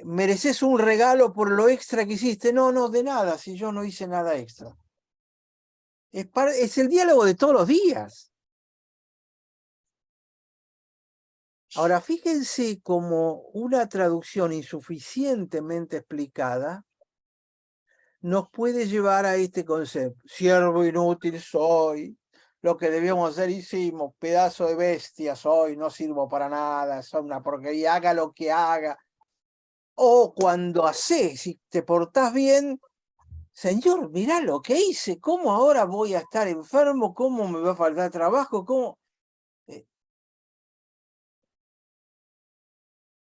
mereces un regalo por lo extra que hiciste. No, no, de nada, si yo no hice nada extra. Es el diálogo de todos los días. Ahora, fíjense cómo una traducción insuficientemente explicada nos puede llevar a este concepto. Siervo inútil soy, lo que debíamos hacer hicimos, pedazo de bestia soy, no sirvo para nada, soy una porquería, haga lo que haga. O cuando haces, si te portás bien, Señor, mirá lo que hice, ¿cómo ahora voy a estar enfermo? ¿Cómo me va a faltar trabajo? ¿Cómo?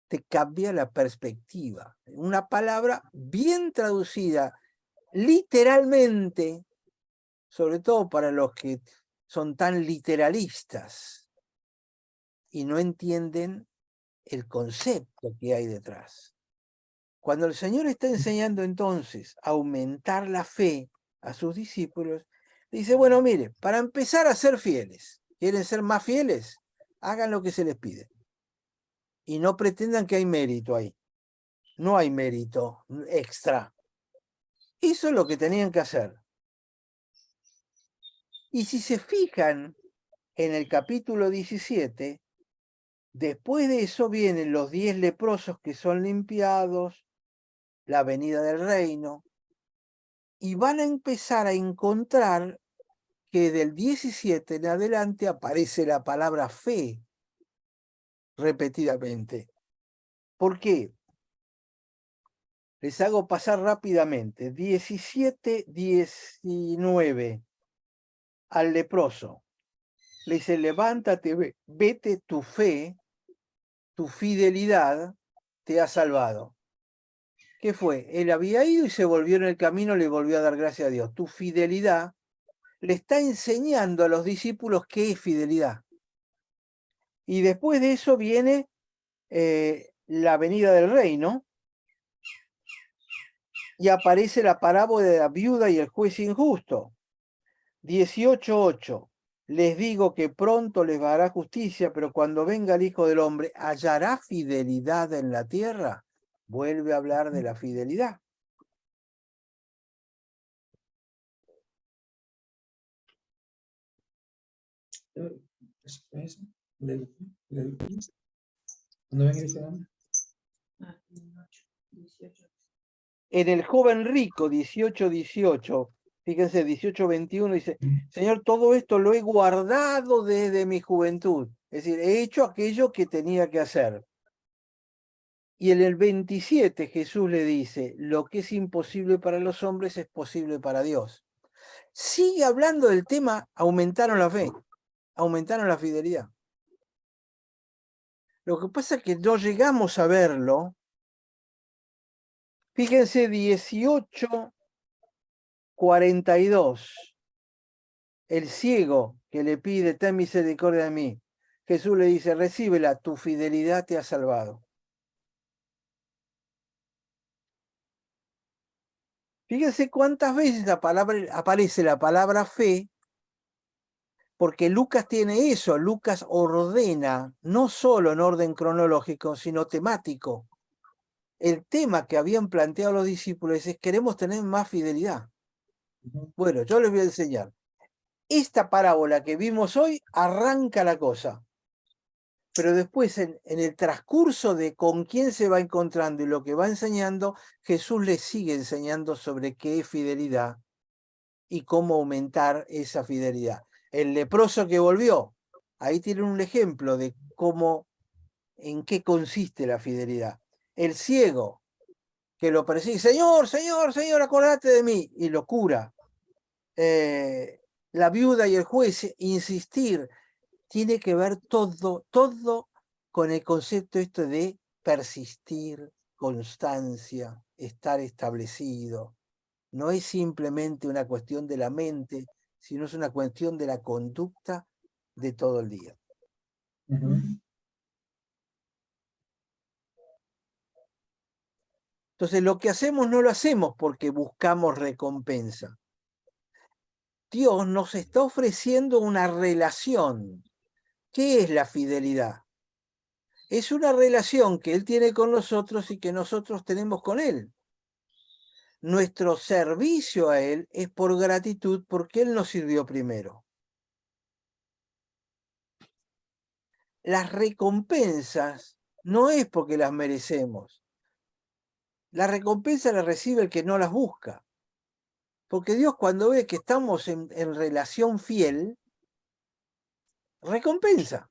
Te cambia la perspectiva. Una palabra bien traducida literalmente, sobre todo para los que son tan literalistas y no entienden el concepto que hay detrás. Cuando el Señor está enseñando entonces a aumentar la fe a sus discípulos, dice, bueno, mire, para empezar a ser fieles, ¿quieren ser más fieles? Hagan lo que se les pide. Y no pretendan que hay mérito ahí. No hay mérito extra. Eso es lo que tenían que hacer. Y si se fijan en el capítulo 17, después de eso vienen los 10 leprosos que son limpiados, la venida del reino, y van a empezar a encontrar que del 17 en adelante aparece la palabra fe repetidamente. ¿Por qué? Les hago pasar rápidamente. 17, 19. Al leproso le dice, levántate, vete, tu fe, tu fidelidad te ha salvado. ¿Qué fue? Él había ido y se volvió en el camino, le volvió a dar gracias a Dios. Tu fidelidad le está enseñando a los discípulos qué es fidelidad. Y después de eso viene la venida del reino, y aparece la parábola de la viuda y el juez injusto. 18:8. Les digo que pronto les hará justicia, pero cuando venga el Hijo del Hombre, ¿hallará fidelidad en la tierra? Vuelve a hablar de la fidelidad. En el joven rico, 18:18, fíjense, 18:21, dice, Señor, todo esto lo he guardado desde mi juventud. Es decir, he hecho aquello que tenía que hacer. Y en el 27 Jesús le dice, lo que es imposible para los hombres es posible para Dios. Sigue hablando del tema, aumentaron la fe, aumentaron la fidelidad. Lo que pasa es que no llegamos a verlo. Fíjense, 18:42. El ciego que le pide, ten misericordia de mí. Jesús le dice, recíbela, tu fidelidad te ha salvado. Fíjense cuántas veces aparece la palabra fe, porque Lucas tiene eso, Lucas ordena, no solo en orden cronológico, sino temático. El tema que habían planteado los discípulos es, queremos tener más fidelidad. Bueno, yo les voy a enseñar. Esta parábola que vimos hoy arranca la cosa. Pero después, en el transcurso de con quién se va encontrando y lo que va enseñando, Jesús les sigue enseñando sobre qué es fidelidad y cómo aumentar esa fidelidad. El leproso que volvió, ahí tienen un ejemplo de cómo, en qué consiste la fidelidad. El ciego, que lo persigue, Señor, Señor, Señor, acordate de mí, y lo cura. La viuda y el juez, insistir, tiene que ver todo con el concepto esto de persistir, constancia, estar establecido. No es simplemente una cuestión de la mente, sino es una cuestión de la conducta de todo el día. Entonces, lo que hacemos no lo hacemos porque buscamos recompensa. Dios nos está ofreciendo una relación. ¿Qué es la fidelidad? Es una relación que Él tiene con nosotros y que nosotros tenemos con Él. Nuestro servicio a Él es por gratitud porque Él nos sirvió primero. Las recompensas no es porque las merecemos. La recompensa la recibe el que no las busca. Porque Dios, cuando ve que estamos en relación fiel, recompensa.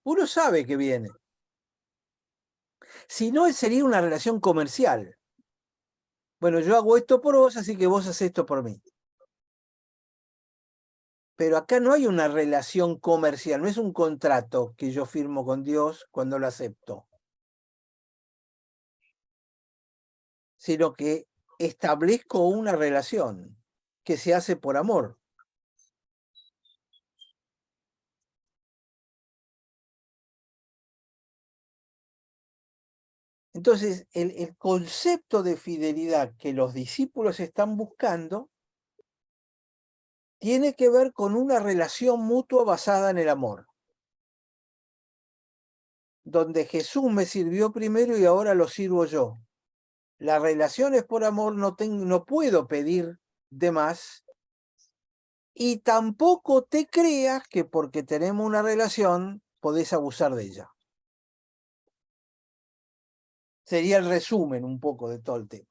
Uno sabe que viene. Si no, sería una relación comercial. Bueno, yo hago esto por vos, así que vos haces esto por mí. Pero acá no hay una relación comercial, no es un contrato que yo firmo con Dios cuando lo acepto, sino que establezco una relación que se hace por amor. Entonces, el concepto de fidelidad que los discípulos están buscando tiene que ver con una relación mutua basada en el amor, donde Jesús me sirvió primero y ahora lo sirvo yo. La relación es por amor, no puedo pedir de más, y tampoco te creas que porque tenemos una relación podés abusar de ella. Sería el resumen un poco de todo el tema.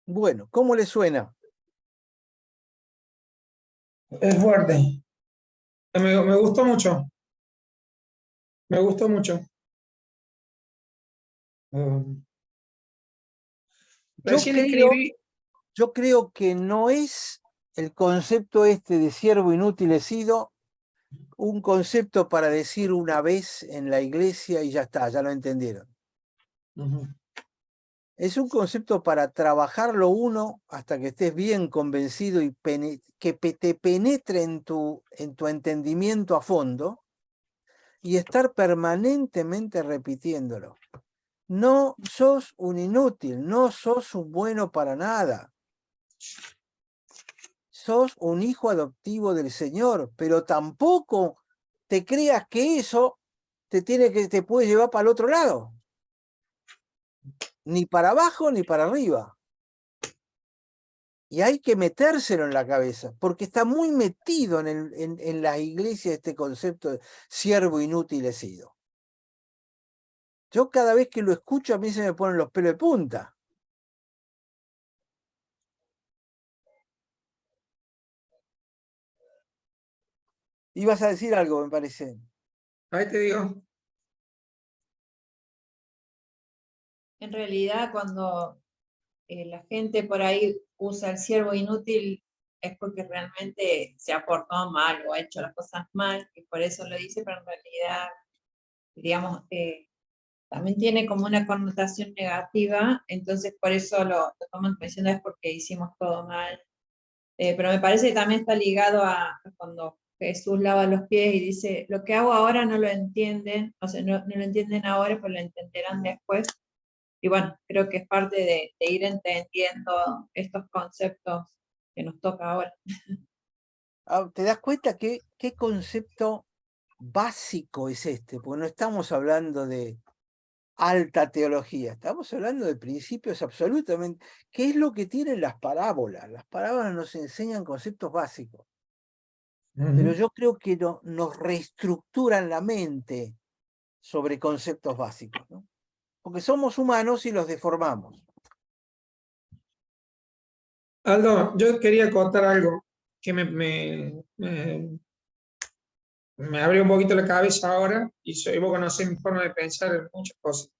Bueno, ¿cómo le suena? Es fuerte. Me gustó mucho. Me gustó mucho. Recién escribí, Yo creo que no es el concepto este de siervo inútil he sido un concepto para decir una vez en la iglesia y ya está, ya lo entendieron. Es un concepto para trabajarlo uno hasta que estés bien convencido y que te penetre en tu entendimiento a fondo y estar permanentemente repitiéndolo. No sos un inútil, no sos un bueno para nada. Sos un hijo adoptivo del Señor, pero tampoco te creas que eso te puede llevar para el otro lado. Ni para abajo ni para arriba. Y hay que metérselo en la cabeza, porque está muy metido en la iglesia este concepto de siervo inútil he sido. Yo cada vez que lo escucho a mí se me ponen los pelos de punta. Ibas a decir algo, me parece. ahí te digo, En realidad, cuando la gente por ahí usa el siervo inútil, es porque realmente se ha portado mal o ha hecho las cosas mal, y por eso lo dice, pero en realidad, digamos, también tiene como una connotación negativa, entonces por eso lo toman pensando es porque hicimos todo mal. Pero me parece que también está ligado a cuando Jesús lava los pies y dice, lo que hago ahora no lo entienden, o sea, no lo entienden ahora, pero lo entenderán después. Y bueno, creo que es parte de ir entendiendo estos conceptos que nos toca ahora. ¿Te das cuenta qué concepto básico es este? Porque no estamos hablando de alta teología, estamos hablando de principios absolutamente. ¿Qué es lo que tienen las parábolas? Las parábolas nos enseñan conceptos básicos, pero yo creo que nos reestructuran la mente sobre conceptos básicos, ¿no? Porque somos humanos y los deformamos. Aldo, yo quería contar algo que me abrió un poquito la cabeza ahora y vos conocés mi forma de pensar en muchas cosas.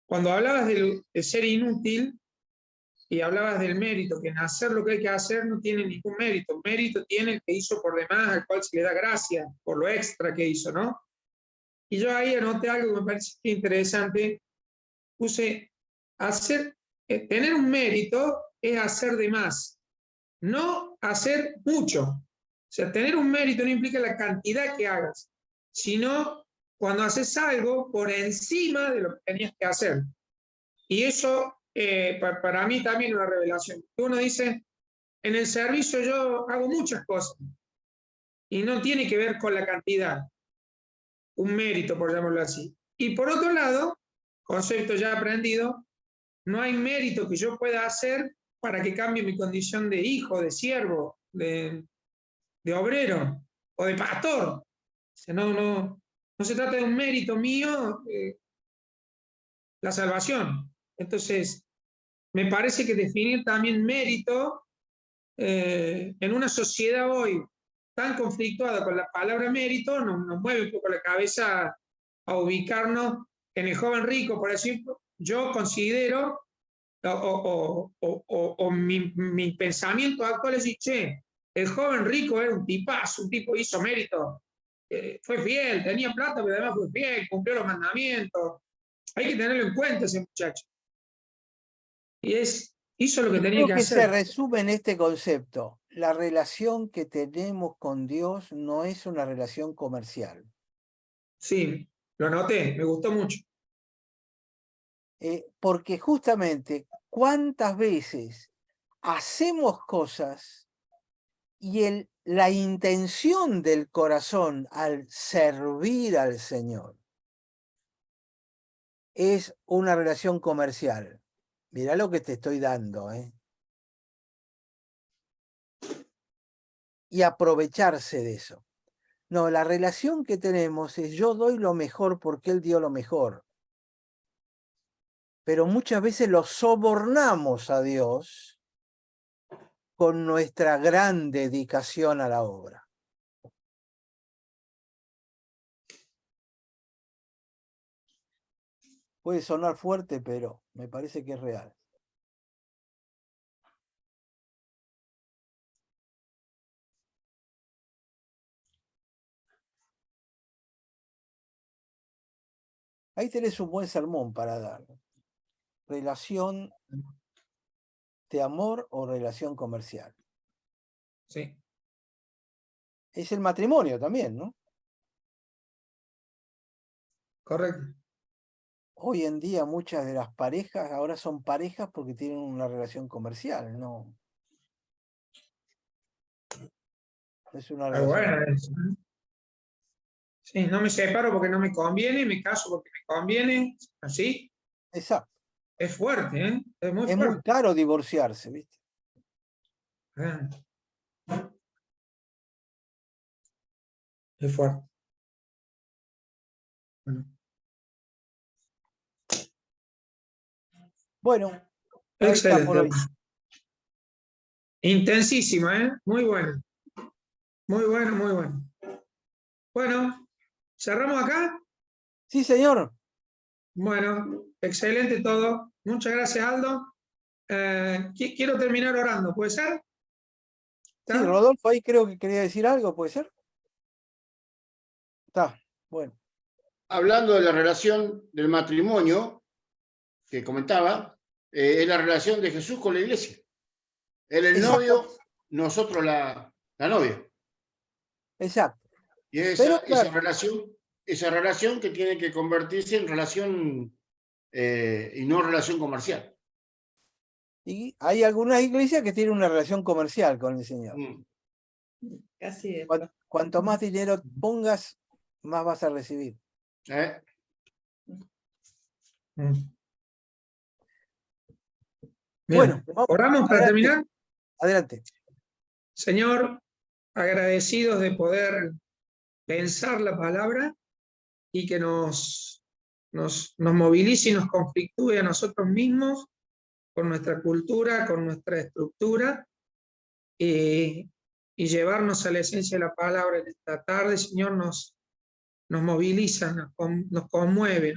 Cuando hablabas de ser inútil y hablabas del mérito, que en hacer lo que hay que hacer no tiene ningún mérito. Mérito tiene el que hizo por demás, al cual se le da gracia por lo extra que hizo, ¿no? Y yo ahí anoté algo que me parece interesante. Puse, tener un mérito es hacer de más, no hacer mucho. O sea, tener un mérito no implica la cantidad que hagas, sino cuando haces algo por encima de lo que tenías que hacer. Y eso para mí también es una revelación. Uno dice, en el servicio yo hago muchas cosas y no tiene que ver con la cantidad, un mérito, por llamarlo así. Y por otro lado, concepto ya aprendido, no hay mérito que yo pueda hacer para que cambie mi condición de hijo, de siervo, de obrero o de pastor. O sea, no se trata de un mérito mío la salvación. Entonces, me parece que definir también mérito en una sociedad hoy tan conflictuada con la palabra mérito nos mueve un poco la cabeza a ubicarnos en el joven rico, por ejemplo. Yo considero mi pensamiento actual es, che, el joven rico era un tipazo, un tipo hizo mérito, fue fiel, tenía plata, pero además fue fiel, cumplió los mandamientos. Hay que tenerlo en cuenta ese muchacho. Y hizo lo que tenía Creo que que se hacer. resume en este concepto. La relación que tenemos con Dios no es una relación comercial. Sí, lo noté, me gustó mucho. Porque justamente, ¿cuántas veces hacemos cosas y la intención del corazón al servir al Señor es una relación comercial? Mirá lo que te estoy dando, ¿eh? Y aprovecharse de eso. No, la relación que tenemos es yo doy lo mejor porque Él dio lo mejor. Pero muchas veces lo sobornamos a Dios con nuestra gran dedicación a la obra. Puede sonar fuerte, pero me parece que es real. Ahí tenés un buen sermón para dar. Relación de amor o relación comercial. Sí, Es el matrimonio también, ¿no? correcto. Hoy en día muchas de las parejas ahora son parejas porque tienen una relación comercial, ¿no? Es una Pero relación. bueno, sí, no me separo porque no me conviene, me caso porque me conviene, así. Exacto. Es fuerte, ¿eh? Es muy Es muy fuerte. caro divorciarse, ¿viste? Es fuerte. Bueno. Bueno, ahí está por Excelente. hoy. Intensísima, ¿eh? Muy buena. Muy bueno, muy bueno. Bueno, ¿cerramos acá? Sí, señor. Bueno, excelente todo. Muchas gracias, Aldo. Quiero terminar orando, ¿puede ser? Sí, ¿Está? Rodolfo ahí creo que quería decir algo, ¿puede ser? Está, bueno. Hablando de la relación del matrimonio que comentaba, es la relación de Jesús con la iglesia. Él el Exacto. novio, nosotros la novia. Exacto. Y Pero esa claro, relación que tiene que convertirse en relación y no relación comercial. y hay algunas iglesias que tienen una relación comercial con el Señor. Casi de Cuanto más dinero pongas, más vas a recibir. ¿Eh? Bueno, Bien. ¿Oramos para adelante, terminar? adelante. Señor, agradecidos de poder pensar la palabra y que nos movilice y nos conflictúe a nosotros mismos con nuestra cultura, con nuestra estructura y llevarnos a la esencia de la palabra en esta tarde. Señor, nos moviliza, nos conmueve,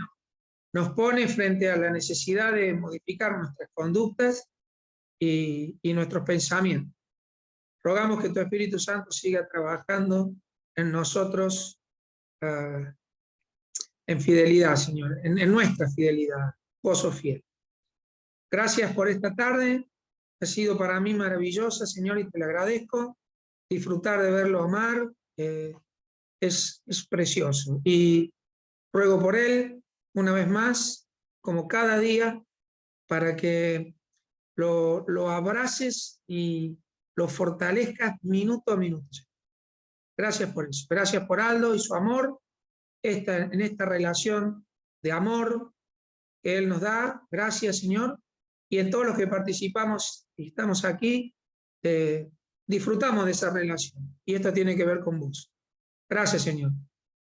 nos pone frente a la necesidad de modificar nuestras conductas y nuestros pensamientos. Rogamos que tu Espíritu Santo siga trabajando en nosotros en fidelidad, Señor, en nuestra fidelidad. Vos sos fiel. Gracias por esta tarde. Ha sido para mí maravillosa, Señor, y te lo agradezco. Disfrutar de verlo amar es precioso. Y ruego por él, una vez más, como cada día, para que lo abraces y lo fortalezcas minuto a minuto. Gracias por eso. Gracias por Aldo y su amor en esta relación de amor que Él nos da. Gracias, Señor. Y en todos los que participamos y estamos aquí, disfrutamos de esa relación. Y esto tiene que ver con vos. Gracias, Señor.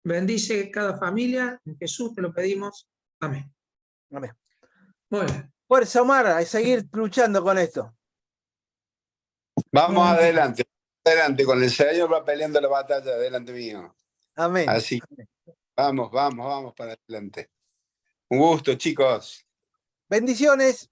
Bendice cada familia. En Jesús te lo pedimos. Amén. Amén. Muy bien. Fuerza, Omar, a seguir luchando con esto. Vamos adelante, adelante, con el Señor va peleando la batalla delante mío. Amén. Así, vamos para adelante. Un gusto, chicos. Bendiciones.